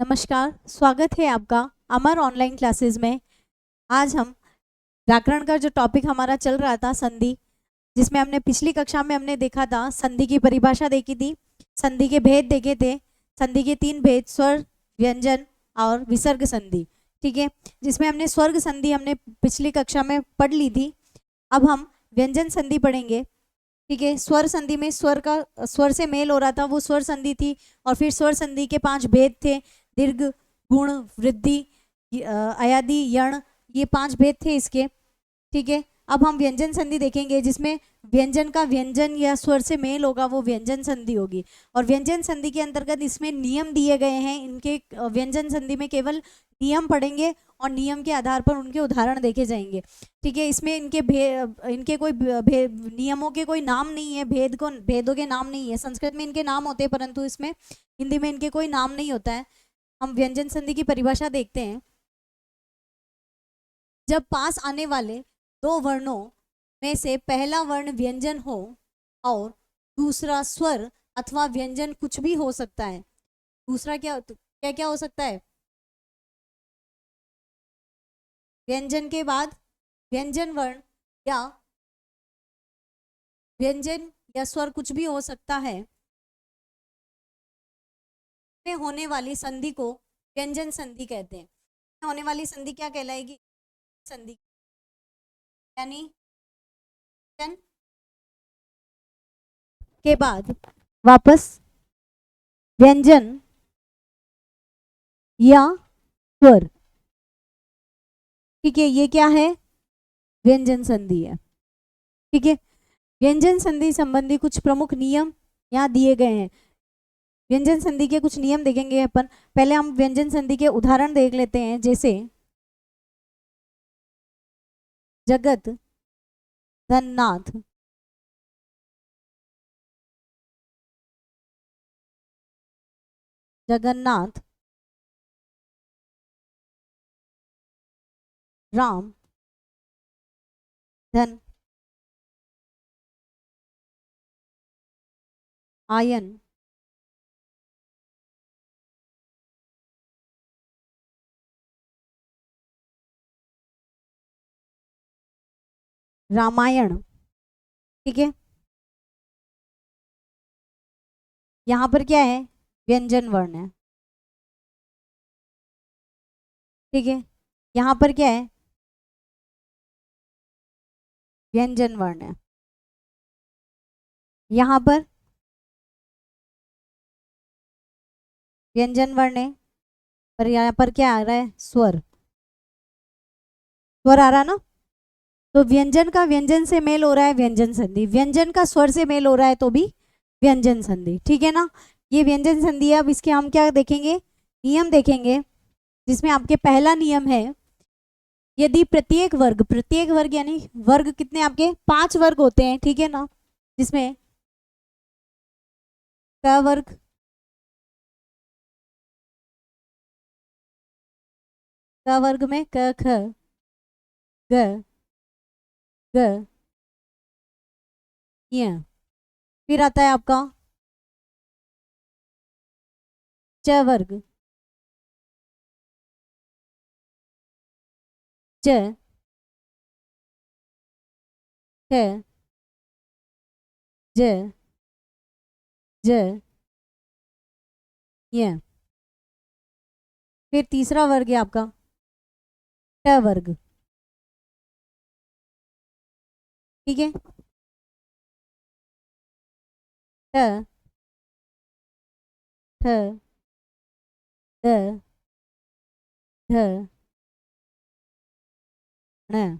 नमस्कार, स्वागत है आपका अमर ऑनलाइन क्लासेस में। आज हम व्याकरण का जो टॉपिक हमारा चल रहा था संधि, जिसमें हमने पिछली कक्षा में हमने देखा था, संधि की परिभाषा देखी थी, संधि के भेद देखे थे। संधि के 3 भेद, स्वर, व्यंजन और विसर्ग संधि। ठीक है, जिसमें हमने स्वर्ग संधि हमने पिछली कक्षा में पढ़ ली थी। अब हम व्यंजन संधि पढ़ेंगे। ठीक है, स्वर संधि में स्वर से मेल हो रहा था, वो स्वर संधि थी। और फिर स्वर संधि के 5 भेद थे, दीर्घ, गुण, वृद्धि, अयादि, यण, ये 5 भेद थे इसके। ठीक है, अब हम व्यंजन संधि देखेंगे, जिसमें व्यंजन का व्यंजन या स्वर से मेल होगा, वो व्यंजन संधि होगी। और व्यंजन संधि के अंतर्गत इसमें नियम दिए गए हैं इनके। व्यंजन संधि में केवल नियम पढ़ेंगे और नियम के आधार पर उनके उदाहरण देखे जाएंगे। ठीक है, इसमें इनके कोई नियमों के कोई नाम नहीं है, भेदों के नाम नहीं है। संस्कृत में इनके नाम होते हैं, परंतु इसमें हिंदी में इनके कोई नाम नहीं होता है। हम व्यंजन संधि की परिभाषा देखते हैं। जब पास आने वाले दो वर्णों में से पहला वर्ण व्यंजन हो और दूसरा स्वर अथवा व्यंजन कुछ भी हो सकता है। दूसरा क्या क्या क्या हो सकता है? व्यंजन के बाद व्यंजन वर्ण या व्यंजन या स्वर कुछ भी हो सकता है। में होने वाली संधि को व्यंजन संधि कहते हैं। होने वाली संधि क्या कहलाएगी? संधि, यानी के बाद वापस व्यंजन या स्वर। ठीक है, ये क्या है? व्यंजन संधि है। ठीक है, व्यंजन संधि संबंधी कुछ प्रमुख नियम यहाँ दिए गए हैं। व्यंजन संधि के कुछ नियम देखेंगे अपन। पहले हम व्यंजन संधि के उदाहरण देख लेते हैं, जैसे जगत, धननाथ, जगन्नाथ, राम, धन, आयन, रामायण। ठीक है, यहाँ पर क्या है? व्यंजन वर्ण है। ठीक है, यहाँ पर क्या है? व्यंजन वर्ण है। यहाँ पर व्यंजन वर्ण है, पर यहाँ पर क्या आ रहा है? स्वर। स्वर आ रहा ना? तो व्यंजन का व्यंजन से मेल हो रहा है, व्यंजन संधि। व्यंजन का स्वर से मेल हो रहा है, तो भी व्यंजन संधि। ठीक है ना? ये व्यंजन संधि है। अब इसके हम क्या देखेंगे? नियम देखेंगे, जिसमें आपके पहला नियम है, यदि प्रत्येक वर्ग यानी वर्ग कितने आपके? 5 वर्ग होते हैं। ठीक है ना? जिसमें क वर्ग, क वर्ग में क, ख, ग, ग, य। फिर आता है आपका च वर्ग, च, च, ज, ज, य। फिर तीसरा वर्ग है आपका ट वर्ग। ठीक है, ट, ठ, ड, ढ, ण।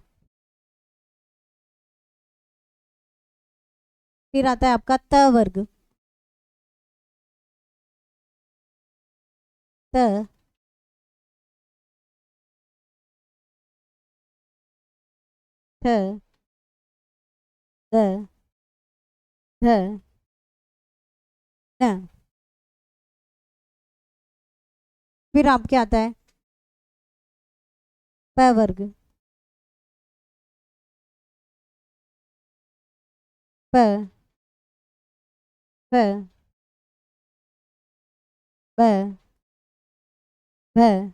फिर आता है आपका त वर्ग, त, ठ, द, ध, न। फिर आपके आता है प वर्ग, प, प, ब, भ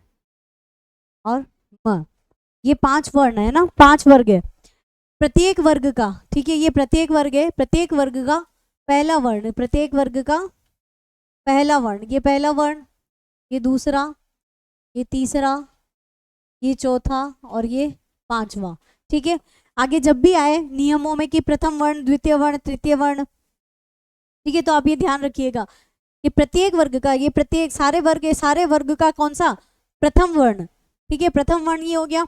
और म, ये 5 वर्ण है ना, 5 वर्ग है प्रत्येक वर्ग का। ठीक है, ये प्रत्येक वर्ग है, प्रत्येक वर्ग का पहला वर्ण, प्रत्येक वर्ग का पहला वर्ण, ये पहला वर्ण, ये दूसरा, ये तीसरा, ये चौथा और ये पांचवा। ठीक है, आगे जब भी आए नियमों में कि प्रथम वर्ण, द्वितीय वर्ण, तृतीय वर्ण, ठीक है, तो आप ये ध्यान रखिएगा कि प्रत्येक वर्ग का, ये प्रत्येक सारे वर्ग है, सारे वर्ग का कौन सा प्रथम वर्ण। ठीक है, प्रथम वर्ण ये हो गया,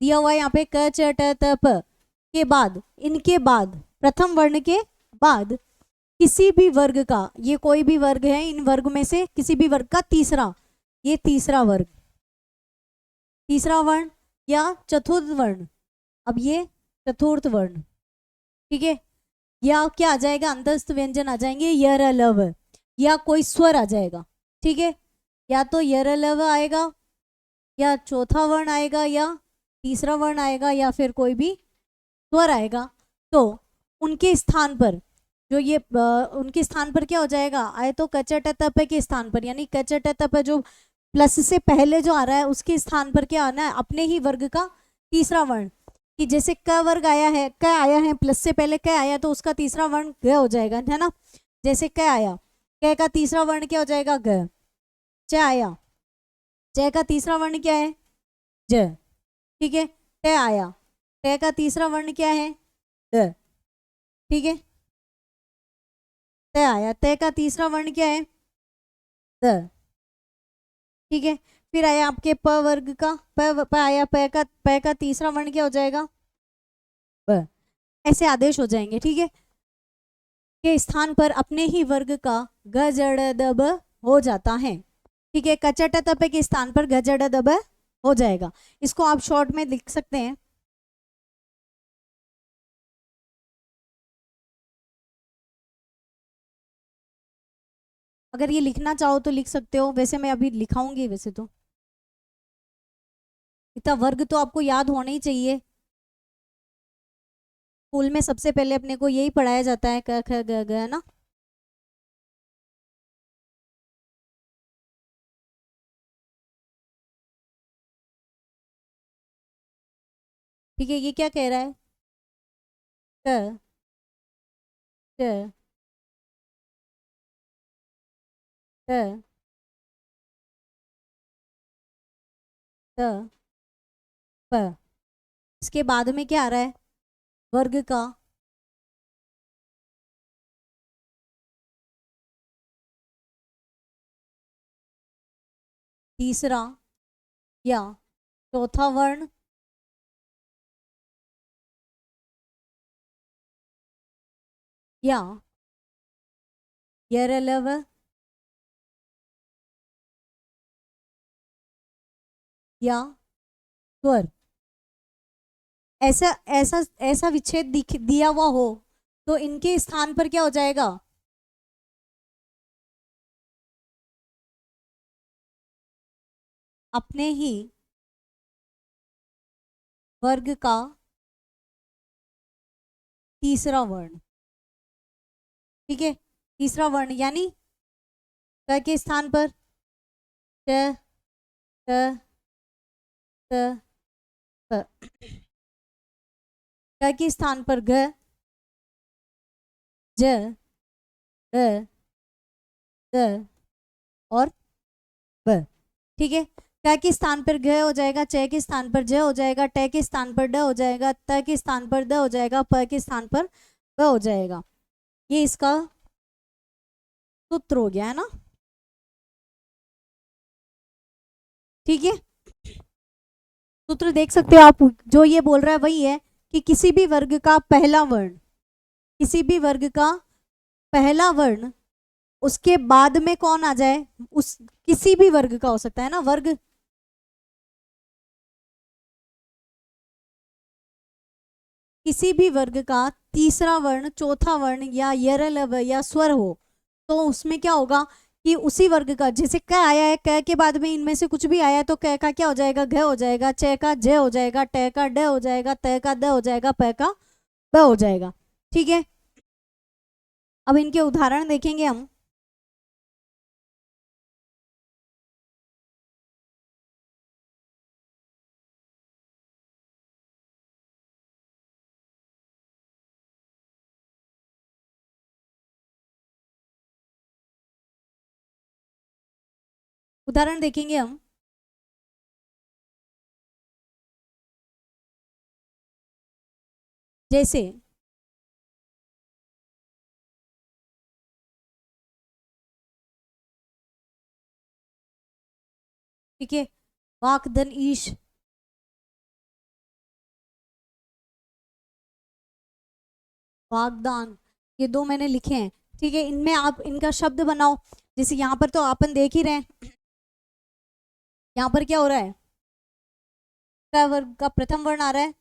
दिया हुआ है यहाँ पे क च ट त प के बाद, इनके बाद प्रथम वर्ण के बाद किसी भी वर्ग का, ये कोई भी वर्ग है, इन वर्ग में से किसी भी वर्ग का तीसरा, ये तीसरा वर्ग, तीसरा वर्ण या चतुर्थ वर्ण, अब ये चतुर्थ वर्ण। ठीक है, या क्या आ जाएगा, अंतस्थ व्यंजन आ जाएंगे, यर लव, या कोई स्वर आ जाएगा। ठीक है, या तो यर लव आएगा, या चौथा वर्ण आएगा, या तीसरा वर्ण आएगा, या फिर कोई भी स्वर आएगा। तो उनके स्थान पर जो ये उनके स्थान पर क्या हो जाएगा, आए तो कचट तप के स्थान पर, यानी कचट तप जो प्लस से पहले जो आ रहा है उसके स्थान पर क्या आना है, अपने ही वर्ग का तीसरा वर्ण। कि जैसे क वर्ग आया है, क आया है, प्लस से पहले क आया तो उसका तीसरा वर्ण ग हो जाएगा, है ना। जैसे क आया, क का तीसरा वर्ण क्या हो जाएगा, ग। च आया, च का तीसरा वर्ण क्या है, ज। ठीक है, ट आया, ट का तीसरा वर्ण क्या है, द। ठीक है, त आया, त का तीसरा वर्ण क्या है, द। ठीक है, फिर आया आपके प वर्ग का, प आया, प का तीसरा वर्ण क्या हो जाएगा, ब। ऐसे आदेश हो जाएंगे। ठीक है, के स्थान पर अपने ही वर्ग का ग जड़ दब हो जाता है। ठीक है, कचट तप के स्थान पर ग जड़ दब हो जाएगा। इसको आप शॉर्ट में लिख सकते हैं, अगर ये लिखना चाहो तो लिख सकते हो, वैसे मैं अभी लिखाऊंगी। वैसे तो इतना वर्ग तो आपको याद होना ही चाहिए, स्कूल में सबसे पहले अपने को यही पढ़ाया जाता है, क ख ग घ, है ना। ठीक है, ये क्या कह रहा है, क च ट त प, इसके बाद में क्या आ रहा है, वर्ग का तीसरा या चौथा वर्ण, या यरलव, या स्वर। ऐसा ऐसा ऐसा विच्छेद दिया हुआ हो तो इनके स्थान पर क्या हो जाएगा, अपने ही वर्ग का तीसरा वर्ण। ठीक है, तीसरा वर्ण यानी क के स्थान पर ट ट त प, क के स्थान पर घ ज ड द और ब। ठीक है, क के स्थान पर घ हो जाएगा, च के स्थान पर ज हो जाएगा, ट के स्थान पर ड हो जाएगा, त के स्थान पर द हो जाएगा, प के स्थान पर ब हो जाएगा। ये इसका सूत्र हो गया, है ना। ठीक है, सूत्र देख सकते हो आप, जो ये बोल रहा है वही है कि किसी भी वर्ग का पहला वर्ण, किसी भी वर्ग का पहला वर्ण, उसके बाद में कौन आ जाए, उस किसी भी वर्ग का हो सकता है ना वर्ग, किसी भी वर्ग का तीसरा वर्ण, चौथा वर्ण या यरलव या स्वर हो तो उसमें क्या होगा कि उसी वर्ग का, जैसे क आया है, क के बाद में इनमें से कुछ भी आया है तो क का क्या हो जाएगा, घ हो जाएगा, च का ज हो जाएगा, ट का ड हो जाएगा, त का द हो जाएगा, प का ब हो जाएगा। ठीक है, अब इनके उदाहरण देखेंगे हम। उदाहरण देखेंगे हम। जैसे ठीक है, वाक धन ईश, वागदान, ये दो मैंने लिखे हैं। ठीक है, इनमें आप इनका शब्द बनाओ। जैसे यहाँ पर तो अपन देख ही रहे हैं, यहाँ पर क्या हो रहा है, क वर्ग का प्रथम वर्ण आ रहा है।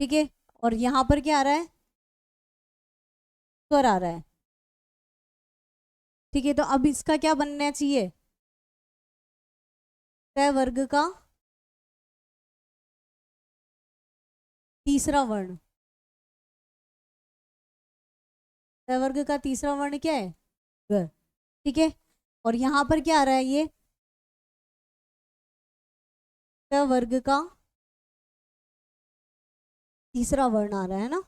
ठीक है, और यहाँ पर क्या आ रहा है, स्वर आ रहा है। ठीक है, तो अब इसका क्या बनना चाहिए, क वर्ग का तीसरा वर्ण। क वर्ग का तीसरा वर्ण क्या है, ग। ठीक है, और यहाँ पर क्या आ रहा है, ये क वर्ग का तीसरा वर्ण आ रहा है ना।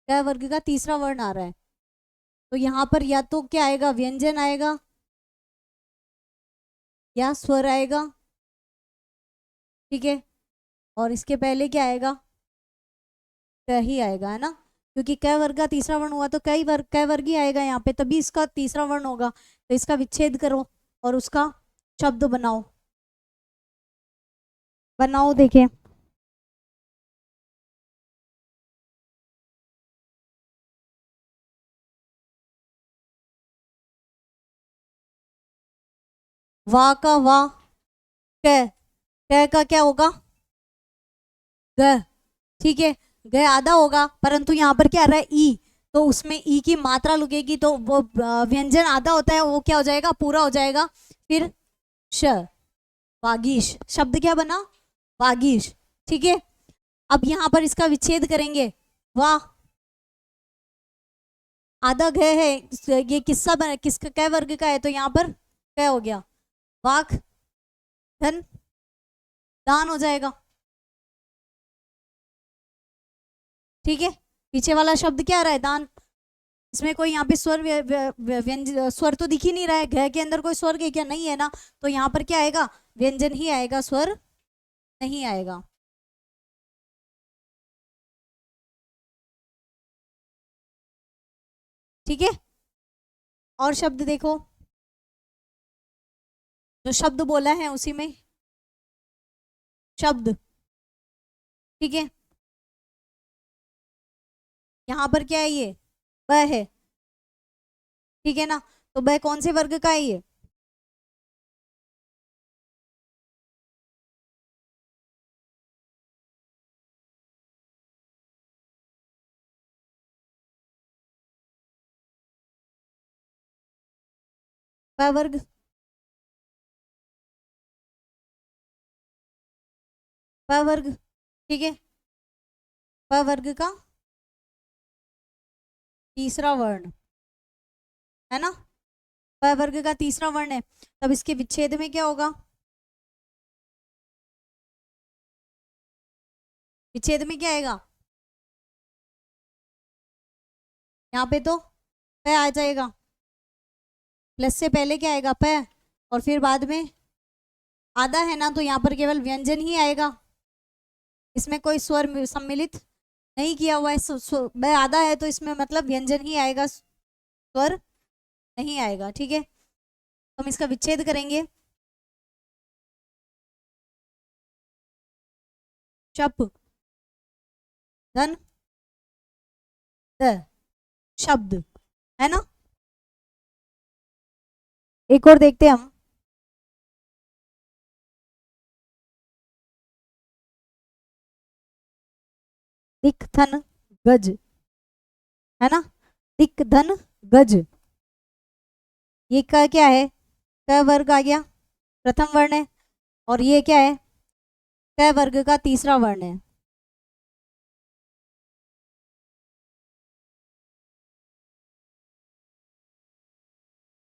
क वर्ग का तीसरा वर्ण आ रहा है, तो यहाँ पर या तो क्या आएगा, व्यंजन आएगा या स्वर आएगा। ठीक है, और इसके पहले क्या आएगा, क ही आएगा, है ना, क्योंकि क वर्ग का तीसरा वर्ण हुआ तो कई वर्ग क वर्ग ही आएगा यहाँ पे, तभी इसका तीसरा वर्ण होगा। तो इसका विच्छेद करो और उसका शब्द बनाओ। बनाओ देखें। वा का वा, क का क्या होगा, ग। ठीक है, ग आधा होगा, परंतु यहाँ पर क्या आ रहा है, ई, तो उसमें ई की मात्रा लगेगी, तो वो व्यंजन आधा होता है, वो क्या हो जाएगा, पूरा हो जाएगा। फिर श, वागीश, शब्द क्या बना, वागीश। ठीक है, अब यहाँ पर इसका विच्छेद करेंगे। वाह, आधा घ है, ये किसका बना, किसका, कै वर्ग का है, तो यहाँ पर कै हो गया, वाक धन दान हो जाएगा। ठीक है, पीछे वाला शब्द क्या आ रहा है, दान। इसमें कोई यहाँ पे स्वर व्यंजन स्वर तो दिख ही नहीं रहा है, घ के अंदर कोई स्वर क्या नहीं है ना, तो यहाँ पर क्या आएगा, व्यंजन ही आएगा, स्वर नहीं आएगा। ठीक है, और शब्द देखो, जो शब्द बोला है उसी में शब्द। ठीक है, यहाँ पर क्या है, ये ब है। ठीक है ना, तो ब कौन से वर्ग का है, ये ब वर्ग। ब वर्ग, ठीक है, ब वर्ग का तीसरा वर्ण, है ना, ब वर्ग का तीसरा वर्ण है, तब इसके विच्छेद में क्या होगा, विच्छेद में क्या आएगा, यहाँ पे तो प आ जाएगा, प्लस से पहले क्या आएगा, प, और फिर बाद में आधा है ना, तो यहाँ पर केवल व्यंजन ही आएगा, इसमें कोई स्वर सम्मिलित नहीं किया हुआ है, ब आधा है तो इसमें मतलब व्यंजन ही आएगा, स्वर नहीं आएगा। ठीक है, तो हम इसका विच्छेद करेंगे। शप धन द, शब्द, है ना। एक और देखते हैं हम, दिक धन गज, है ना, दिक धन गज, ये का क्या है, क वर्ग आ गया, प्रथम वर्ण है, और ये क्या है, क वर्ग का तीसरा वर्ण है।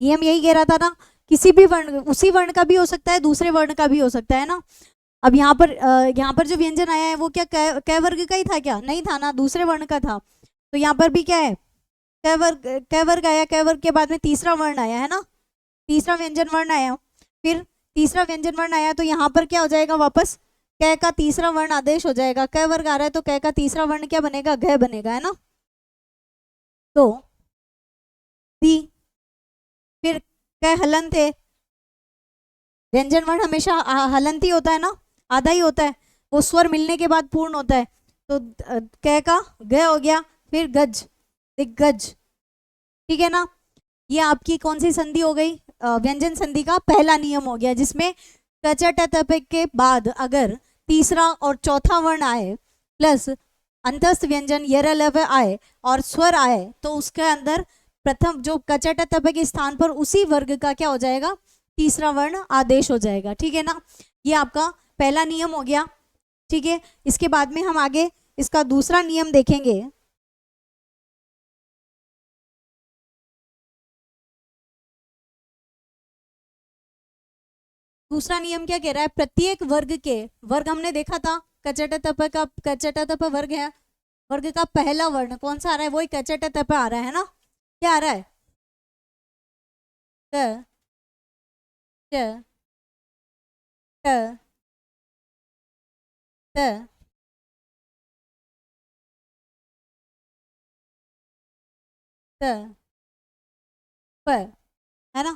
ये हम यही कह रहा था ना, किसी भी वर्ण, उसी वर्ण का भी हो सकता है, दूसरे वर्ण का भी हो सकता है ना। अब यहाँ पर जो व्यंजन आया है वो क्या क वर्ग का ही था क्या, नहीं था ना, दूसरे वर्ण का था। तो यहाँ पर भी क्या है, क वर्ग आया, क वर्ग के बाद में तीसरा वर्ण आया है ना, तीसरा व्यंजन वर्ण आया। फिर तीसरा व्यंजन वर्ण आया तो यहाँ पर क्या हो जाएगा, वापस क का तीसरा वर्ण आदेश हो जाएगा। क वर्ग आ रहा है तो क का तीसरा वर्ण क्या बनेगा, घ बनेगा, है ना। तो दी, फिर क हलंत है, व्यंजन वर्ण हमेशा हलंत ही होता है ना, आधा ही होता है, वो स्वर मिलने के बाद पूर्ण होता है। तो क का घ हो गया, फिर गज, दिग्गज, ठीक है ना। ये आपकी कौन सी संधि हो गई, व्यंजन संधि का पहला नियम हो गया, जिसमें कचट तप के बाद अगर तीसरा और चौथा वर्ण आए प्लस अंतस्थ व्यंजन यरलव आए और स्वर आए तो उसके अंदर प्रथम जो कचट तप के स्थान पर उसी वर्ग का क्या हो जाएगा, तीसरा वर्ण आदेश हो जाएगा, ठीक है ना। ये आपका पहला नियम हो गया, ठीक है। इसके बाद में हम आगे इसका दूसरा नियम देखेंगे। दूसरा नियम क्या कह रहा है, प्रत्येक वर्ग के, वर्ग हमने देखा था, कचट तप का, कचट तप वर्ग है, वर्ग का पहला वर्ण कौन सा आ रहा है, वही कचट तप आ रहा है ना। क्या आ रहा है, क च ट त त प, है ना।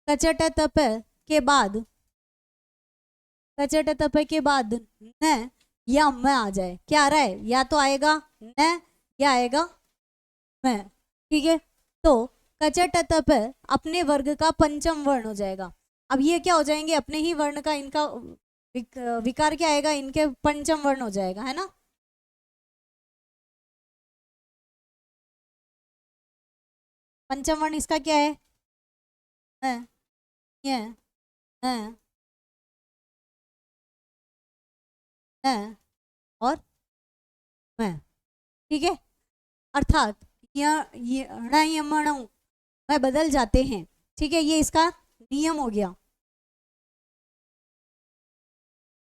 कचट तप के बाद, कचट तप के बाद न या म आ जाए, क्या आ रहा है, या तो आएगा न या आएगा म, ठीक है। तो कचट तप अपने वर्ग का पंचम वर्ण हो जाएगा। अब ये क्या हो जाएंगे, अपने ही वर्ण का इनका विकार क्या आएगा, इनके पंचम वर्ण हो जाएगा, है ना। पंचम वर्ण इसका क्या है, न, य, न, न और म, ठीक है। अर्थात ये ण यमण में बदल जाते हैं, ठीक है। ये इसका नियम हो गया,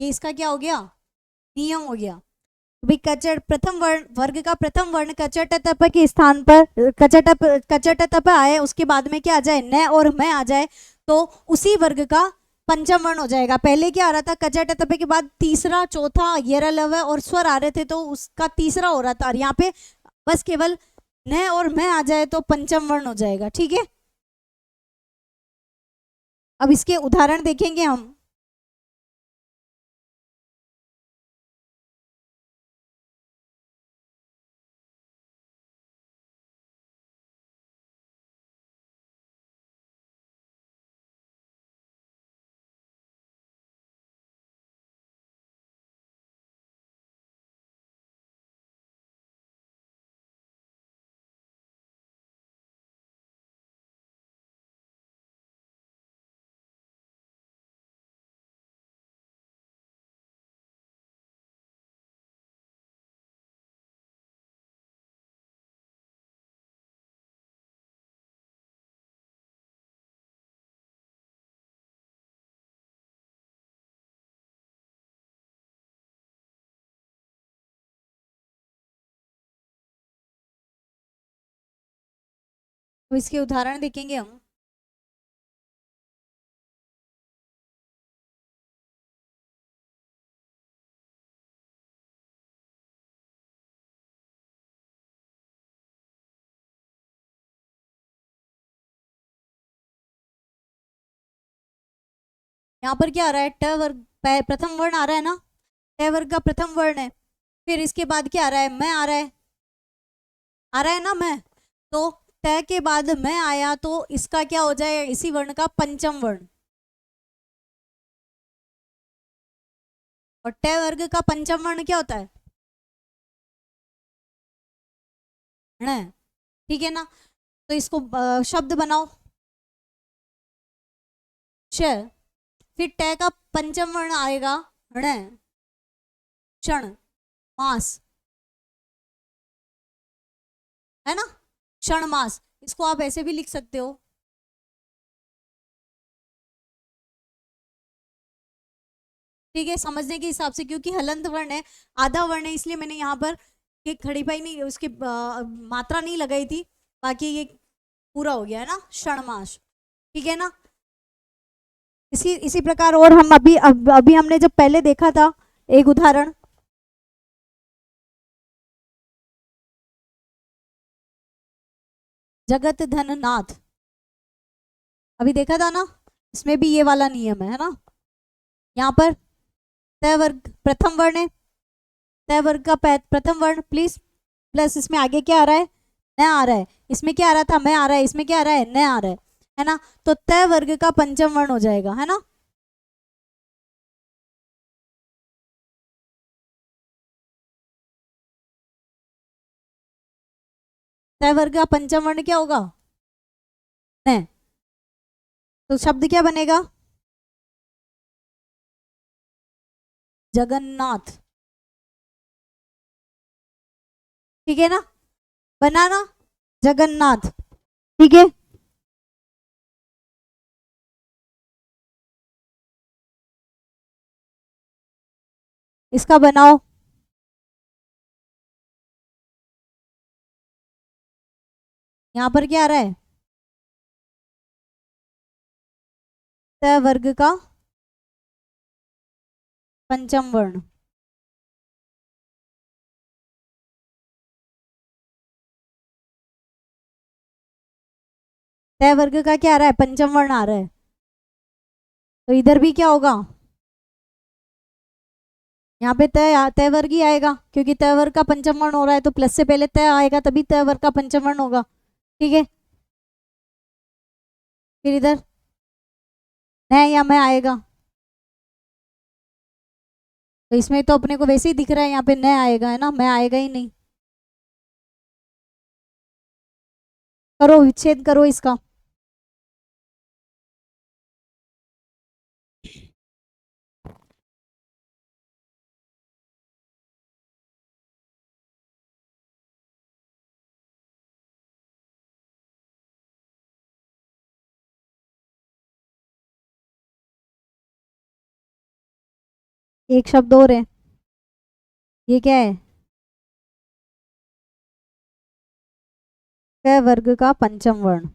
ये इसका क्या हो गया, नियम हो गया। भी कचट प्रथम वर्ण, वर्ग का प्रथम वर्ण कचट तप के स्थान पर कचट तप आए, उसके बाद में क्या आ जाए, न और मैं आ जाए, तो उसी वर्ग का पंचम वर्ण हो जाएगा। पहले क्या आ रहा था, कचट तप के बाद तीसरा चौथा यरलव और स्वर आ रहे थे, तो उसका तीसरा हो रहा था, और यहाँ पे बस केवल न और मैं आ जाए तो पंचम वर्ण हो जाएगा, ठीक है। अब इसके उदाहरण देखेंगे हम। अब इसके उदाहरण देखेंगे हम। यहाँ पर क्या आ रहा है, ट वर्ग प्रथम वर्ण आ रहा है ना, ट वर्ग का प्रथम वर्ण है। फिर इसके बाद क्या आ रहा है, मैं आ रहा है, आ रहा है ना मैं। तो त के बाद मैं आया तो इसका क्या हो जाए, इसी वर्ण का पंचम वर्ण। और ट वर्ग का पंचम वर्ण क्या होता है, ण, ठीक है ना। तो इसको शब्द बनाओ। श, फिर ट का पंचम वर्ण आएगा ण, क्षण मास, है ना, क्षण मास। इसको आप ऐसे भी लिख सकते हो, ठीक है, समझने के हिसाब से, क्योंकि हलंत वर्ण है, आधा वर्ण है, इसलिए मैंने यहाँ पर ये खड़ी पाई नहीं, उसकी मात्रा नहीं लगाई थी, बाकी ये पूरा हो गया है ना, क्षणमास, ठीक है ना। इसी प्रकार और हम अभी हमने जब पहले देखा था एक उदाहरण, जगत धन नाथ, अभी देखा था ना, इसमें भी ये वाला नियम है ना। यहाँ पर तय वर्ग प्रथम वर्ण है, तय वर्ग का प्रथम वर्ण प्लीज प्लस, इसमें आगे क्या आ रहा है, न आ रहा है, इसमें क्या आ रहा था, मैं आ रहा है, इसमें क्या आ रहा है, न आ रहा है ना, तो तय वर्ग का पंचम वर्ण हो जाएगा, है ना। तय वर्ग का पंचम वर्ण क्या होगा, न, तो शब्द क्या बनेगा, जगन्नाथ, ठीक है ना, बनाना जगन्नाथ, ठीक है। इसका बनाओ, यहां पर क्या आ रहा है, तय वर्ग का पंचम वर्ण, तय वर्ग का क्या आ रहा है, पंचम वर्ण आ रहा है, तो इधर भी क्या होगा, यहाँ पे तय वर्ग ही आएगा, क्योंकि तय वर्ग का पंचम वर्ण हो रहा है, तो प्लस से पहले तय आएगा, तभी तय वर्ग का पंचम वर्ण होगा, ठीक है। फिर इधर न या मैं आएगा, तो इसमें तो अपने को वैसे ही दिख रहा है, यहाँ पे न आएगा, है ना, मैं आएगा ही नहीं, करो विच्छेद करो इसका, एक शब्द और है, ये क्या है, तय वर्ग का पंचम वर्ण,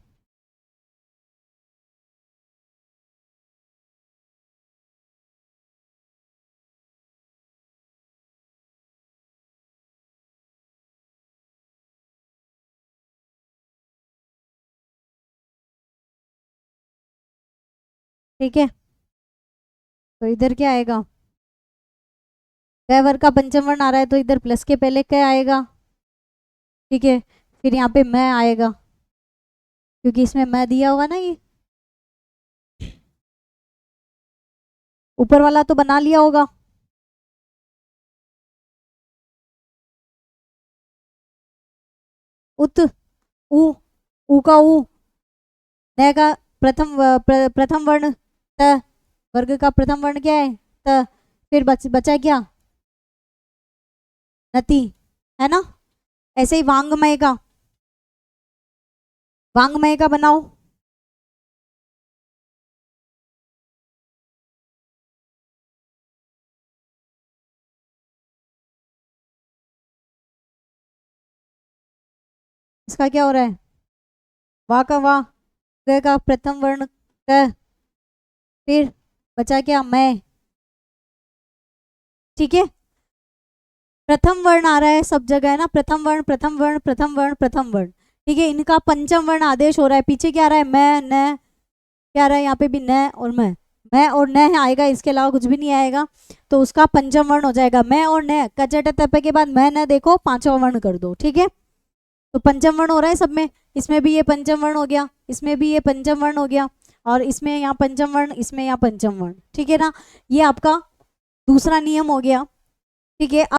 ठीक है। तो इधर क्या आएगा, तय वर्ग का पंचम वर्ण आ रहा है, तो इधर प्लस के पहले क्या आएगा, ठीक है, फिर यहाँ पे मैं आएगा, क्योंकि इसमें मैं दिया हुआ ना, ये ऊपर वाला तो बना लिया होगा, उत, उ, ऊ का ऊ, न का प्रथम वर्ण त, वर्ग का प्रथम वर्ण क्या है, त, फिर बचा क्या, नति, है ना। ऐसे ही वांगमय का बनाओ, इसका क्या हो रहा है, वा का वा, ग का प्रथम वर्ण क, फिर बचा क्या, मैं, ठीक है। प्रथम वर्ण आ रहा है सब जगह, है ना, प्रथम वर्ण प्रथम वर्ण प्रथम वर्ण प्रथम वर्ण, ठीक है। इनका पंचम वर्ण आदेश हो रहा है, पीछे क्या आ रहा है, मैं न, क्या आ रहा है, यहाँ पे भी न और मैं और न आएगा, इसके अलावा कुछ भी नहीं आएगा, तो उसका पंचम वर्ण हो जाएगा, मैं और न, कचट तपे के बाद मैं न देखो, पांचवा वर्ण कर दो, ठीक है। तो पंचम वर्ण हो रहा है सब में, इसमें भी ये पंचम वर्ण हो गया, इसमें भी ये पंचम वर्ण हो गया, और इसमें यहाँ पंचम वर्ण, इसमें यहाँ पंचम वर्ण, ठीक है ना। ये आपका दूसरा नियम हो गया, ठीक है।